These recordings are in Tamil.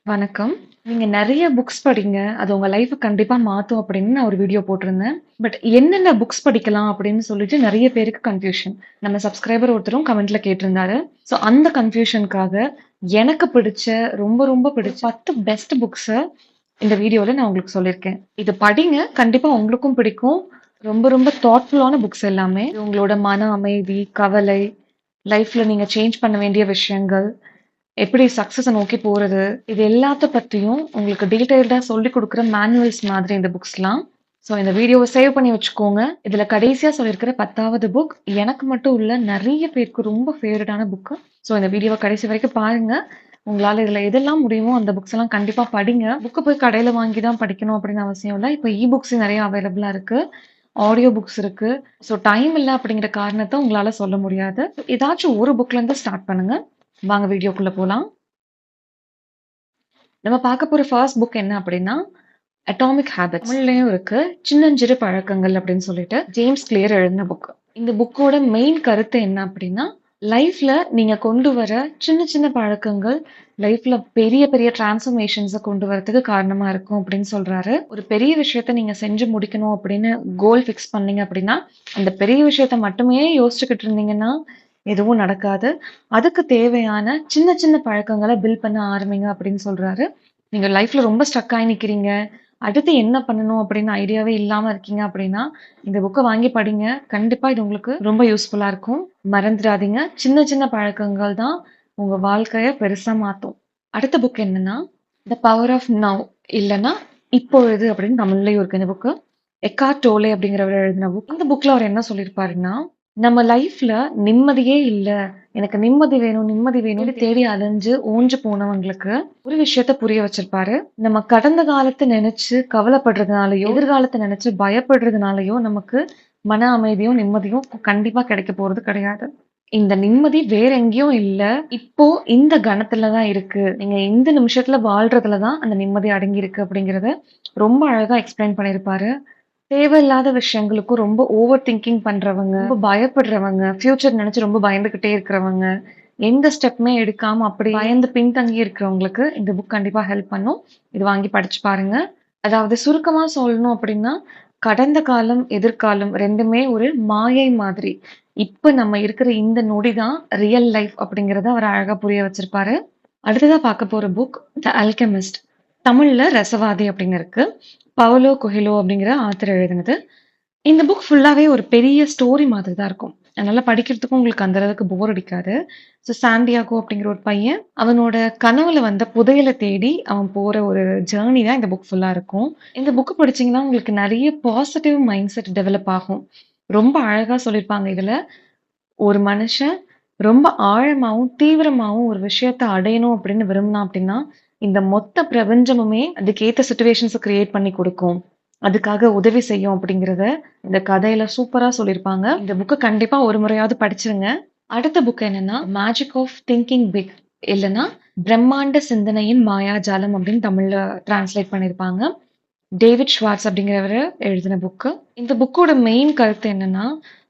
வணக்கம். நீங்க நெறைய புக்ஸ் படிங்க. அது உங்க லைஃப கண்டிப்பா மாத்தும் அப்படின்னு நான் ஒரு வீடியோ போட்டிருந்தேன். பட் என்னென்ன புக்ஸ் படிக்கலாம் அப்படின்னு சொல்லிட்டு நெறைய பேருக்கு கன்ஃப்யூஷன். நம்ம சப்ஸ்கிரைபர் ஒருத்தரும் கமெண்ட்ல கேட்டிருந்தாரு. ஸோ அந்த கன்ஃப்யூஷனுக்காக எனக்கு பிடிச்ச ரொம்ப பிடிச்ச 10 பெஸ்ட் புக்ஸ இந்த வீடியோல நான் உங்களுக்கு சொல்லியிருக்கேன். இது படிங்க. கண்டிப்பா உங்களுக்கும் பிடிக்கும். ரொம்ப தாட்ஃபுல்லான புக்ஸ் எல்லாமே. இது உங்களோட மன அமைதி, கவலை, லைஃப்ல நீங்க சேஞ்ச் பண்ண வேண்டிய விஷயங்கள் எப்படி சக்சஸ நோக்கி போறது? இது எல்லாத்த பத்தியும் உங்களுக்கு டீட்டெயில்டா சொல்லிக் குடுக்குற மேனுவல்ஸ் மாதிரி இந்த புக்ஸ்லாம். ஸோ இந்த வீடியோவ சேவ் பண்ணி வச்சுக்கோங்க. இதுல கடைசியா சொல்லியிருக்கிற 10வது புக் எனக்கு மட்டும் இல்ல, நெறைய பேருக்கு ரொம்ப ஃபேவரட்டான புக்கு. ஸோ இந்த வீடியோவ கடைசி வரைக்கும் பாருங்க. உங்களால இதுல எதெல்லாம் முடியுமோ அந்த புக்ஸ் எல்லாம் கண்டிப்பா படிங்க. புக்க போய் கடையில வாங்கி தான் படிக்கணும் அப்படின்னு அவசியம் இல்ல. இப்ப புக்ஸ் நெறைய அவைலபிளா இருக்கு. ஆடியோ புக்ஸ் இருக்கு. ஸோ டைம் இல்ல அப்படிங்கிற காரணத்த உங்களால சொல்ல முடியாது. ஏதாச்சும் ஒரு புக்ல இருந்து ஸ்டார்ட் பண்ணுங்க. வாங்க வீடியோக்குள்ள போலாம். நம்ம பார்க்க போற ஃபர்ஸ்ட் புக் என்ன அப்படின்னா, அட்டாமிக் ஹேபிட்ஸ். தமிழ்லயும் இருக்கு. சின்னஞ்சிறு பழக்கங்கள் அப்படின்னு சொல்லிட்டு ஜேம்ஸ் கிளியர் எழுதின புக். இந்த புக்கோட மெயின் கருத்து என்ன அப்படின்னா, லைஃப்ல நீங்க கொண்டு வர சின்ன பழக்கங்கள் லைஃப்ல பெரிய டிரான்ஸ்ஃபர்மேஷன்ஸ கொண்டு வரதுக்கு காரணமா இருக்கும் அப்படின்னு சொல்றாரு. ஒரு பெரிய விஷயத்த நீங்க செஞ்சு முடிக்கணும் அப்படின்னு கோல் ஃபிக்ஸ் பண்ணீங்க அப்படின்னா, அந்த பெரிய விஷயத்த மட்டுமே யோசிச்சுக்கிட்டு இருந்தீங்கன்னா, எதுவும் நடக்காது. அதுக்கு தேவையான சின்ன பழக்கங்கள பில்ட் பண்ண ஆரம்பிங்க அப்படின்னு சொல்றாரு. நீங்க லைஃப்ல ரொம்ப ஸ்ட்ரக் ஆயி நிக்கிறீங்க. அடுத்து என்ன பண்ணணும் அப்படின்னு ஐடியாவே இல்லாம இருக்கீங்க அப்படின்னா, இந்த புக்க வாங்கி படிங்க. கண்டிப்பா இது உங்களுக்கு ரொம்ப யூஸ்ஃபுல்லா இருக்கும். மறந்துடாதீங்க. சின்ன பழக்கங்கள் தான் உங்க வாழ்க்கைய பெருசா மாத்தும். அடுத்த புக் என்னன்னா, த பவர் ஆஃப் நவ் இல்லன்னா இப்பொழுது அப்படின்னு தமிழ்லயும் இருக்கு இந்த புக்கு. எக்கார்ட் டோலே அப்படிங்கிறவர் எழுதின புக். இந்த புக்ல அவர் என்ன சொல்லியிருப்பாருன்னா, நம்ம லைஃப்ல நிம்மதியே இல்ல. எனக்கு நிம்மதி வேணும்னு தேடி அலைஞ்சு ஓஞ்சு போனவங்களுக்கு ஒரு விஷயத்த புரிய வச்சிருப்பாரு. நம்ம கடந்த காலத்த நினைச்சு கவலைப்படுறதுனாலயோ, எதிர்காலத்த நினைச்சு பயப்படுறதுனாலயோ நமக்கு மன அமைதியும், நிம்மதியும் கண்டிப்பா கிடைக்க போறது கிடையாது. இந்த நிம்மதி வேற எங்கேயும் இல்ல. இப்போ இந்த கணத்துல தான் இருக்கு. நீங்க இந்த நிமிஷத்துல வாழ்றதுல தான் அந்த நிம்மதி அடங்கியிருக்கு அப்படிங்கிறத ரொம்ப அழகா எக்ஸ்பிளைன் பண்ணியிருப்பாரு. தேவையில்லாத விஷயங்களுக்கும் ரொம்ப ஓவர் திங்கிங் பண்றவங்க, ரொம்ப பயப்படுறவங்க, ஃபியூச்சர் நினைச்சு ரொம்ப பயந்துகிட்டே இருக்கிறவங்க, எந்த ஸ்டெப்புமே எடுக்காம அப்படி பயந்து பின்தங்கி இருக்கிறவங்களுக்கு இந்த புக் கண்டிப்பா ஹெல்ப் பண்ணும். இது வாங்கி படிச்சு பாருங்க. அதாவது சுருக்கமா சொல்லணும் அப்படின்னா, கடந்த காலம், எதிர்காலம் 2மே ஒரு மாயை மாதிரி. இப்ப நம்ம இருக்கிற இந்த நொடி தான் ரியல் லைஃப் அப்படிங்கிறத அவர் அழகா புரிய வச்சிருப்பாரு. அடுத்ததா பார்க்க போற புக் த அல்கெமிஸ்ட். தமிழ்ல ரசவாதி அப்படின்னு இருக்கு. பவுலோ கொஹெலோ அப்படிங்கிற ஆத்தர் எழுதினது. இந்த புக் ஃபுல்லாவே ஒரு பெரிய ஸ்டோரி மாதிரி தான் இருக்கும். அதனால படிக்கிறதுக்கும் உங்களுக்கு அந்த அளவுக்கு போர் அடிக்காது. ஸோ சாண்டியாகோ அப்படிங்கிற ஒரு பையன், அவனோட கனவுல வந்த புதையல தேடி அவன் போற ஒரு ஜர்னி தான் இந்த புக் ஃபுல்லா இருக்கும். இந்த புக் படிச்சீங்கன்னா உங்களுக்கு நெறைய பாசிட்டிவ் மைண்ட் செட் டெவலப் ஆகும். ரொம்ப அழகா சொல்லியிருப்பாங்க இதுல. ஒரு மனுஷன் ரொம்ப ஆழமாவும், தீவிரமாவும் ஒரு விஷயத்த அடையணும் அப்படின்னு விரும்புனான் அப்படின்னா, இந்த மொத்த பிரபஞ்சமுமே அதுக்கேத்த சிச்சுவேஷன்ஸ கிரியேட் பண்ணி குடுக்கும். அதுக்காக உதவி செய்யும் அப்படிங்கிறத இந்த கதையில சூப்பரா சொல்லியிருப்பாங்க. இந்த புக்க கண்டிப்பா ஒரு முறையாவது படிச்சிருங்க. அடுத்த புக் என்னன்னா, மேஜிக் ஆஃப் திங்கிங் பிக் இல்லன்னா பிரம்மாண்ட சிந்தனையின் மாயாஜாலம் அப்படின்னு தமிழ்ல டிரான்ஸ்லேட் பண்ணியிருப்பாங்க. டேவிட் ஷ்வார்ட்ஸ் அப்படிங்கிறவரு எழுதின புக்கு. இந்த புக்கோட மெயின் கருத்து என்னன்னா,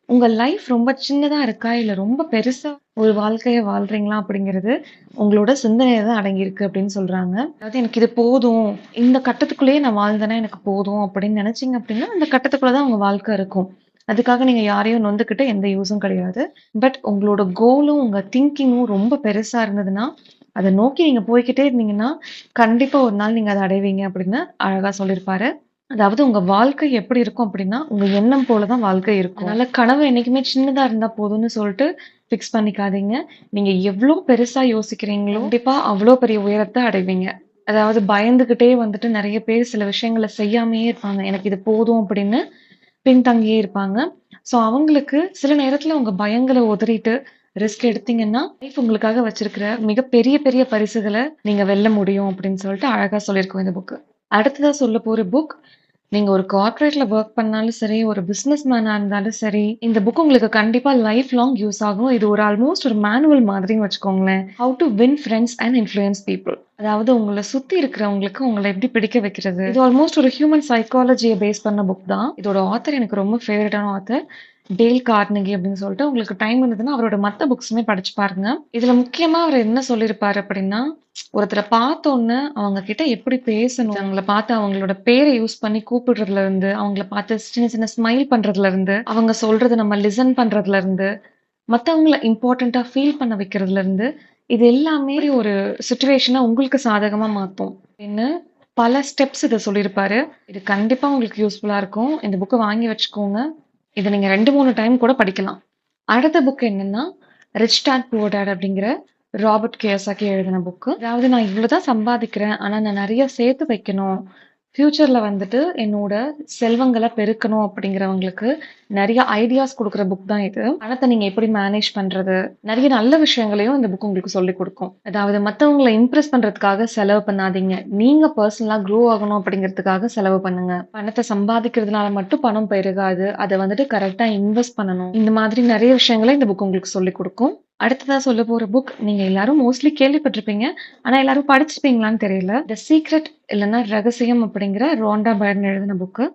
உங்க லைஃப் ரொம்ப சின்னதா இருக்கா? இல்ல ரொம்ப பெருசா ஒரு வாழ்க்கைய வாழ்றீங்களா? அப்படிங்கிறது உங்களோட சிந்தனையில தான் அடங்கியிருக்கு அப்படின்னு சொல்றாங்க. அதாவது எனக்கு இது போதும். இந்த கட்டத்துக்குள்ளேயே நான் வாழ்ந்தேன்னா எனக்கு போதும் அப்படின்னு நினைச்சீங்க அப்படின்னா, அந்த கட்டத்துக்குள்ள தான் உங்க வாழ்க்கை இருக்கும். அதுக்காக நீங்க யாரையும் நொந்துக்கிட்டு எந்த யூஸும் கிடையாது. பட் உங்களோட கோலும், உங்க திங்கிங்கும் ரொம்ப பெருசா இருந்ததுன்னா, அத நோக்கி நீங்க போய்க்கிட்டே இருந்தீங்கன்னா, கண்டிப்பா ஒரு நாள் நீங்க அத அடைவீங்க அப்படின்னு அழகா சொல்லியிருப்பாரு. அதாவது உங்க வாழ்க்கை எப்படி இருக்கும் அப்படின்னா, உங்க எண்ணம் போல தான் வாழ்க்கை இருக்கும். அதனால கனவு என்னைக்குமே சின்னதா இருந்தா போதும்னு சொல்லிட்டு ஃபிக்ஸ் பண்ணிக்காதீங்க. நீங்க எவ்ளோ பெருசா யோசிக்கிறீங்களோ, கண்டிப்பா அவ்ளோ பெரிய உயரத்த அடைவீங்க. அதாவது பயந்துகிட்டே வந்துட்டு நெறைய பேர் சில விஷயங்கள செய்யாமயே இருப்பாங்க. எனக்கு இது போதும் அப்படின்னு பின்தங்கியே இருப்பாங்க. ஸோ அவங்களுக்கு சில நேரத்துல உங்க பயங்கள உதறிட்டு ரிஸ்க் எடுத்தீங்கன்னா, லைஃப் உங்களுக்காக வச்சிருக்கிற பெரிய பரிசுகள நீங்க வெல்ல முடியும் அப்படின்னு சொல்லிட்டு அழகா சொல்லியிருக்கும் இந்த புக்கு. அடுத்ததா சொல்லப்போற புக், நீங்க ஒரு கார்ப்பரேட்ல வொர்க் பண்ணாலும் சரி, ஒரு பிசினஸ் மேனா இருந்தாலும் சரி, இந்த புக் உங்களுக்கு கண்டிப்பா லைஃப் லாங் யூஸ் ஆகும். இது ஒரு ஆல்மோஸ்ட் ஒரு மேனுவல் மாதிரின்னு வச்சுக்கோங்களேன். How to win friends and influence people. அதாவது உங்கள சுத்தி இருக்கிறவங்களுக்கு உங்கள எப்படி பிடிக்க வைக்கிறது. இது ஆல்மோஸ்ட் ஒரு ஹியூமன் சைக்காலஜிய பேஸ் பண்ண புக் தான். இதோட ஆத்தர் எனக்கு ரொம்ப ஃபேவரட்டான ஆத்தர். டேல் கார்னகி அப்படின்னு சொல்லிட்டு உங்களுக்கு டைம் இருந்ததுன்னா அவரோட மத்த புக்ஸுமே படிச்சு பாருங்க. இதுல முக்கியமா அவர் என்ன சொல்லியிருப்பாரு அப்படின்னா, ஒருத்தர பார்த்தோன்னே அவங்க கிட்ட எப்படி பேசணும், அவங்கள பார்த்து அவங்களோட பேரை யூஸ் பண்ணி கூப்பிடுறதுல இருந்து, அவங்கள பார்த்து சின்ன சின்ன ஸ்மைல் பண்றதுல இருந்து, அவங்க சொல்றத நம்ம லிசன் பண்றதுல இருந்து, மத்தவங்கள இம்பார்ட்டன்ட்டா ஃபீல் பண்ண வைக்கிறதுல இருந்து, இது எல்லாமே ஒரு சிச்சுவேஷன உங்களுக்கு சாதகமா மாத்தும். அப்படின்னு பல ஸ்டெப்ஸ் இத சொல்லியிருப்பாரு. இது கண்டிப்பா உங்களுக்கு யூஸ்ஃபுல்லா இருக்கும். இந்த புக்க வாங்கி வச்சுக்கோங்க. இத நீங்க 2, 3 டைம் கூட படிக்கலாம். அடுத்த புக் என்னன்னா, ரிச் டாட் புவர் டாட் அப்படிங்கிற ராபர்ட் கியோசாகி எழுதின புக்கு. அதாவது நான் இவ்வளவுதான் சம்பாதிக்கிறேன். ஆனா நான் நெறைய சேர்த்து வைக்கணும். ஃபியூச்சர்ல வந்துட்டு என்னோட செல்வங்கள பெருக்கணும் அப்படிங்கிறவங்களுக்கு நெறைய ஐடியாஸ் குடுக்குற புக் தான் இது. பணத்த நீங்க எப்படி மேனேஜ் பண்றது? நெறைய நல்ல விஷயங்களையும் இந்த புக் உங்களுக்கு சொல்லிக் குடுக்கும். அதாவது மத்தவங்கள இம்ப்ரெஸ் பண்றதுக்காக செலவு பண்ணாதீங்க. நீங்க பெர்சனலா க்ரோ ஆகணும் அப்படிங்கிறதுக்காக செலவு பண்ணுங்க. பணத்த சம்பாதிக்கிறதுனால மட்டும் பணம் பெருகாது. அத வந்துட்டு கரெக்ட்டா இன்வெஸ்ட் பண்ணணும். இந்த மாதிரி நெறைய விஷயங்கள இந்த புக் உங்களுக்கு சொல்லிக் குடுக்கும். அடுத்ததா சொல்லப் போற புக் நீங்க எல்லாரும் மோஸ்ட்லி கேள்விப்பட்டிருப்பீங்க. ஆனா எல்லாரும் படிச்சிருப்பீங்களான்னு தெரியல. த சீக்ரெட் இல்லன்னா ரகசியம் அப்படிங்கிற ரோண்டா பைரன் எழுதின புக்கு.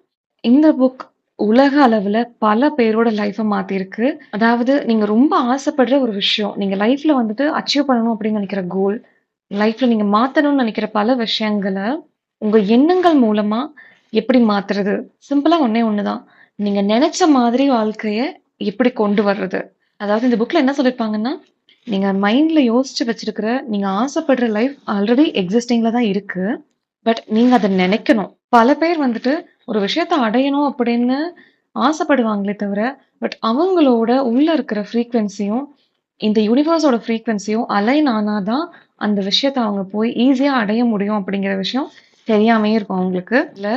இந்த புக் உலக அளவுல பல பேரோட லைஃப மாத்திருக்கு. அதாவது நீங்க ரொம்ப ஆசைப்படுற ஒரு விஷயம், நீங்க லைஃப்ல வந்துட்டு அச்சீவ் பண்ணணும் அப்படின்னு நினைக்கிற கோல், லைஃப்ல நீங்க மாத்தணும்னு நினைக்கிற பல விஷயங்கள, உங்க எண்ணங்கள் மூலமா எப்படி மாத்துறது? சிம்பிளா ஒண்ணே ஒண்ணுதான். நீங்க நெனச்ச மாதிரி வாழ்க்கைய எப்படி கொண்டு வர்றது? அதாவது இந்த புக்ல என்ன சொல்லியிருப்பாங்கன்னா, நீங்க மைண்ட்ல யோசிச்சு வச்சிருக்கிற, நீங்க ஆசைப்படுற லைஃப் ஆல்ரெடி எக்ஸிஸ்டிங்ல தான் இருக்கு. பட் நீங்க அத நெனைக்கணும். பல பேர் வந்துட்டு ஒரு விஷயத்த அடையணும் அப்படின்னு ஆசைப்படுவாங்களே தவிர, பட் அவங்களோட உள்ள இருக்கிற ஃப்ரீக்வென்சியும், இந்த யூனிவர்ஸோட ஃப்ரீக்வென்சியும் அலைன் ஆனா தான் அந்த விஷயத்த அவங்க போய் ஈஸியா அடைய முடியும் அப்படிங்கிற விஷயம் தெரியாமயே இருக்கும் அவங்களுக்கு. இல்ல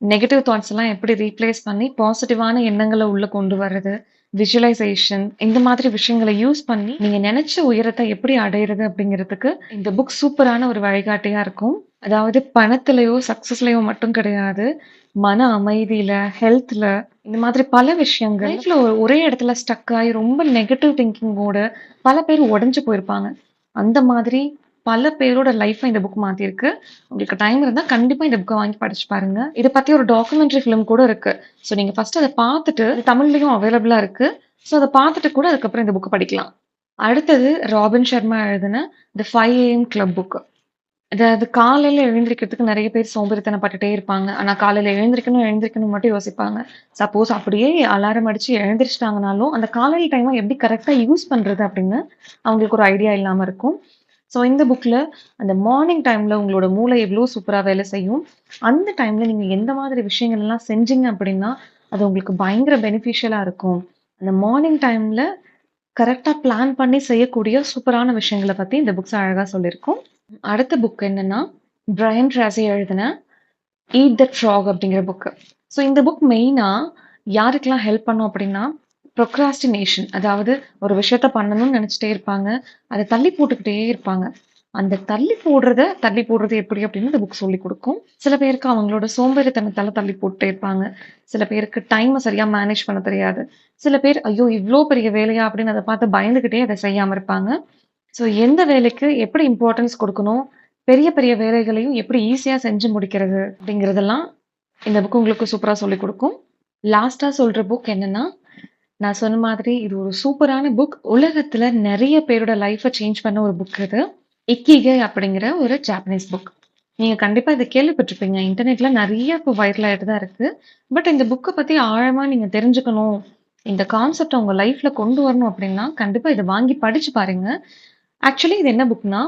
நெகட்டிவ் தாட்ஸ் எல்லாம் எப்படி ரீப்ளேஸ் பண்ணி பாசிட்டிவான எண்ணங்கள உள்ள கொண்டு வர்றது, விசுவலைசேஷன் இந்த மாதிரி விஷயங்கள யூஸ் பண்ணி நீங்க நெனைச்ச உயரத்த எப்படி அடையறது அப்படிங்கிறதுக்கு இந்த புக் சூப்பரான ஒரு வழிகாட்டியா இருக்கும். அதாவது பணத்திலயோ, சக்சஸ்லயோ மட்டும் கிடையாது. மன அமைதியில, ஹெல்த்ல இந்த மாதிரி பல விஷயங்கள். லைஃப்ல ஒரே இடத்துல ஸ்டக் ஆயி ரொம்ப நெகட்டிவ் திங்கிங்கோட பல பேர் உடைஞ்சு போயிருப்பாங்க. அந்த மாதிரி பல பேரோட லைஃப்ப இந்த புக் மாத்திருக்கு. உங்களுக்கு டைம் இருந்தா கண்டிப்பா இந்த புக்க வாங்கி படிச்சு பாருங்க. இத பத்தி ஒரு டாக்குமெண்டரி ஃபிலிம் கூட இருக்கு. ஸோ நீங்க ஃபர்ஸ்ட் அத பார்த்துட்டு அது தமிழ்லயும் அவைலபிளா இருக்கு. ஸோ அத பார்த்துட்டு கூட அதுக்கப்புறம் இந்த புக்க படிக்கலாம். அடுத்தது ராபின் சர்மா எழுதின தி 5 AM கிளப் புக். அதாவது காலையில எழுந்திரிக்கிறதுக்கு நெறைய பேர் சோம்பேறித்தனப்பட்டுட்டே இருப்பாங்க. ஆனா காலையில எழுந்திரிக்கணும், எழுந்திரிக்கணும்னு மட்டும் யோசிப்பாங்க. சப்போஸ் அப்படியே அலாரம் அடிச்சு எழுந்திரிச்சுட்டாங்கனாலும், அந்த காலையில டைம எப்படி கரெக்ட்டா யூஸ் பண்றது அப்படின்னு அவங்களுக்கு ஒரு ஐடியா இல்லாம இருக்கும். ஸோ இந்த புக்ல அந்த மார்னிங் டைம்ல உங்களோட மூளை எவ்ளோ சூப்பரா வேலை செய்யும். அந்த டைம்ல நீங்க எந்த மாதிரி விஷயங்கள் எல்லாம் செஞ்சீங்க அப்படின்னா, அது உங்களுக்கு பயங்கர பெனிஃபிஷியலா இருக்கும். அந்த மார்னிங் டைம்ல கரெக்ட்டா பிளான் பண்ணி செய்யக்கூடிய சூப்பரான விஷயங்கள பத்தி இந்த புக்ஸ் அழகா சொல்லியிருக்கும். அடுத்த புக் என்னன்னா, பிரையன் ட்ராசி எழுதின ஈட் தட் ஃப்ராக் அப்படிங்கிற புக்கு. ஸோ இந்த புக் மெயினா யாருக்கெல்லாம் ஹெல்ப் பண்ணும் அப்படின்னா, ப்ரொக்ராஸ்டினேஷன் அதாவது ஒரு விஷயத்த பண்ணணும்னு நினைச்சிட்டே இருப்பாங்க. அத தள்ளி போட்டுக்கிட்டே இருப்பாங்க. அந்த தள்ளி போடுறது எப்படி அப்படின்னு இந்த புக் சொல்லிக் குடுக்கும். சில பேருக்கு அவங்களோட சோம்பேறித்தனத்தால தள்ளி போட்டுட்டே இருப்பாங்க. சில பேருக்கு டைம சரியா மேனேஜ் பண்ண தெரியாது. சில பேர் ஐயோ! இவ்ளோ பெரிய வேலையா அப்படின்னு அத பார்த்து பயந்துகிட்டே அத செய்யாம இருப்பாங்க. ஸோ எந்த வேலைக்கு எப்படி இம்பார்ட்டன்ஸ் குடுக்கணும்? பெரிய பெரிய வேலைகளையும் எப்படி ஈஸியா செஞ்சு முடிக்கிறது? அப்படிங்கிறதெல்லாம் இந்த புக் உங்களுக்கு சூப்பரா சொல்லிக் குடுக்கும். லாஸ்ட்டா சொல்ற புக் என்னன்னா, நான் சொன்ன மாதிரி இது ஒரு சூப்பரான புக். உலகத்துல நெறைய பேரோட லைஃப சேஞ்ச் பண்ண ஒரு புக் இது. இக்கிகை அப்படிங்கிற ஒரு ஜாப்பனீஸ் புக். நீங்க கண்டிப்பா இத கேள்விப்பட்டிருப்பீங்க. இன்டர்நெட்ல நெறைய இப்போ வைரல் ஆயிட்டு தான் இருக்கு. பட் இந்த புக்க பத்தி ஆழமா நீங்க தெரிஞ்சுக்கணும், இந்த கான்செப்ட்ட உங்க லைஃப்ல கொண்டு வரணும் அப்படின்னா, கண்டிப்பா இத வாங்கி படிச்சு பாருங்க. ஆக்சுவலி இது என்ன புக்னா,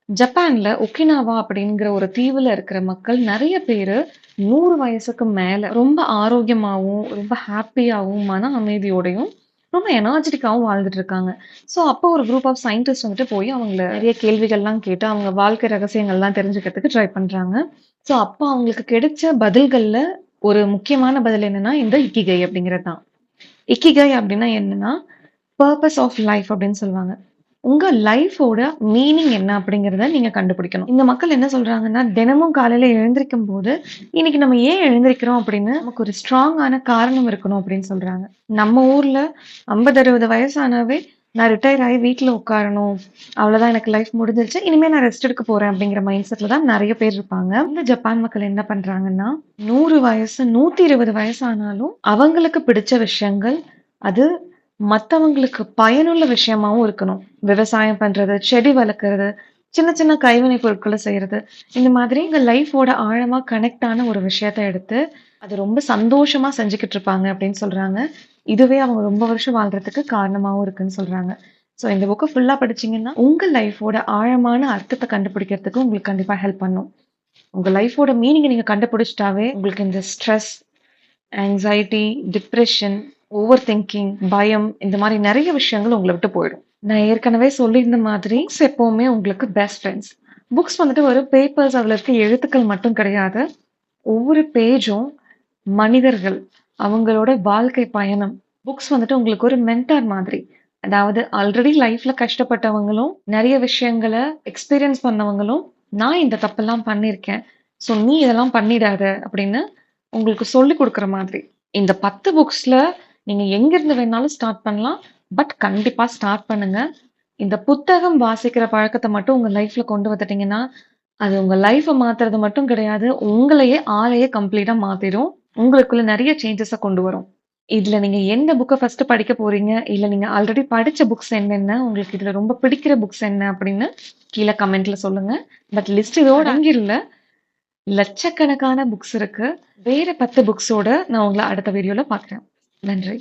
ஜப்பான்ல ஒகினாவா அப்படிங்கிற ஒரு தீவுல இருக்கிற மக்கள் நெறைய பேரு 100 வயசுக்கு மேல ரொம்ப ஆரோக்கியமாவும், ரொம்ப ஹேப்பியாவும், மன அமைதியோடையும், ரொம்ப எனர்ஜெட்டிக்காவும் வாழ்ந்துட்டு இருக்காங்க. ஸோ அப்போ ஒரு குரூப் ஆஃப் சயின்டிஸ்ட் வந்துட்டு போய் அவங்கள நெறைய கேள்விகள்லாம் கேட்டு, அவங்க வாழ்க்கை ரகசியங்கள்லாம் தெரிஞ்சுக்கிறதுக்கு ட்ரை பண்றாங்க. ஸோ அப்ப அவங்களுக்கு கிடைச்ச பதில்கள்ல ஒரு முக்கியமான பதில் என்னன்னா, இந்த இக்கிகை அப்படிங்கிறது தான். இக்கிகை அப்படின்னா என்னன்னா, பர்ப்பஸ் ஆஃப் லைஃப் அப்படின்னு சொல்லுவாங்க. உங்க லைஃபோட மீனிங் என்ன அப்படிங்கிறத நீங்க கண்டுபிடிக்கணும். இந்த மக்கள் என்ன சொல்றாங்கன்னா, தினமும் காலையில எழுந்திரிக்கும்போது, இன்னைக்கு நம்ம ஏன் எழுந்திரிக்கிறோம் அப்படின்னு நமக்கு ஒரு ஸ்ட்ராங்கான காரணம் இருக்கணும் அப்படின்னு சொல்றாங்க. நம்ம ஊர்ல 50, 60 வயசானாவே நான் ரிட்டயர் ஆயி வீட்ல உட்காரணும். அவ்வளவுதான் எனக்கு லைஃப் முடிஞ்சிருச்சு. இனிமே நான் ரெஸ்ட் எடுக்க போறேன் அப்படிங்கிற மைண்ட் செட்ல தான் நெறைய பேர் இருப்பாங்க. இந்த ஜப்பான் மக்கள் என்ன பண்றாங்கன்னா, 100 வயசு, 120 வயசு ஆனாலும் அவங்களுக்கு பிடிச்ச விஷயங்கள், அது மத்தவங்களுக்கு பயனுள்ள விஷயமாவும் இருக்கணும். விவசாயம் பண்றது, செடி வளர்க்கறது, சின்ன சின்ன கைவினை பொருட்கள செய்றது. இந்த மாதிரி உங்க லைஃபோட ஆழமா கனெக்ட் ஆன ஒரு விஷயத்த எடுத்து, அது ரொம்ப சந்தோஷமா செஞ்சுகிட்டு இருப்பாங்க அப்படின்னு சொல்றாங்க. இதுவே அவங்க ரொம்ப வருஷம் வாழ்றதுக்கு காரணமாவும் இருக்குன்னு சொல்றாங்க. ஸோ இந்த புக்க ஃபுல்லா படிச்சீங்கன்னா, உங்க லைஃபோட ஆழமான அர்த்தத்த கண்டுபிடிக்கிறதுக்கு உங்களுக்கு கண்டிப்பா ஹெல்ப் பண்ணும். உங்க லைஃபோட மீனிங்க நீங்க கண்டுபிடிச்சிட்டாவே, உங்களுக்கு இந்த stress, anxiety, depression, over thinking, பயம் இந்த மாரி நெறைய விஷயங்கள் உங்கள விட்டு போயிடும். நான் ஏற்கனவே சொல்லியிருந்த மாதிரி புக்ஸ் எப்பவுமே உங்களுக்கு பெஸ்ட் ஃப்ரெண்ட்ஸ். புக்ஸ் வந்துட்டு ஒரு பேப்பர்ஸ் அதுல இருக்க எழுத்துக்கள் மட்டும் கிடையாது. ஒவ்வொரு பேஜும் மனிதர்கள், அவங்களோட வாழ்க்கை பயணம். புக்ஸ் வந்துட்டு உங்களுக்கு ஒரு மென்டார் மாதிரி. அதாவது ஆல்ரெடி லைஃப்ல கஷ்டப்பட்டவங்களும், நெறைய விஷயங்கள எக்ஸ்பீரியன்ஸ் பண்ணவங்களும், நான் இந்த தப்பெல்லாம் பண்ணியிருக்கேன். ஸோ நீ இதெல்லாம் பண்ணிடாத அப்படின்னு உங்களுக்கு சொல்லிக் குடுக்குற மாதிரி. இந்த 10 புக்ஸ்ல நீங்க எங்கிருந்து வேணாலும் ஸ்டார்ட் பண்ணலாம். பட் கண்டிப்பா ஸ்டார்ட் பண்ணுங்க. இந்த புத்தகம் வாசிக்கிற பழக்கத்த மட்டும் உங்க லைஃப்ல கொண்டு வந்துட்டீங்கன்னா, அது உங்க லைஃப மாத்துறது மட்டும் கிடையாது. உங்களையே ஆளையே கம்ப்ளீட்டா மாத்திரும். உங்களுக்குள்ள நெறைய சேஞ்சஸ கொண்டு வரும். இதுல நீங்க எந்த புக்க ஃபர்ஸ்ட்டு படிக்க போறீங்க? இல்ல நீங்க ஆல்ரெடி படிச்ச புக்ஸ் என்னென்ன? உங்களுக்கு இதுல ரொம்ப பிடிக்கிற புக்ஸ் என்ன? அப்படின்னு கீழ கமெண்ட்ல சொல்லுங்க. பட் லிஸ்ட் இதோட அடங்கிரல. லட்சக்கணக்கான புக்ஸ் இருக்கு. வேற 10 புக்ஸோட நான் உங்கள அடுத்த வீடியோல பார்க்குறேன். நன்றி.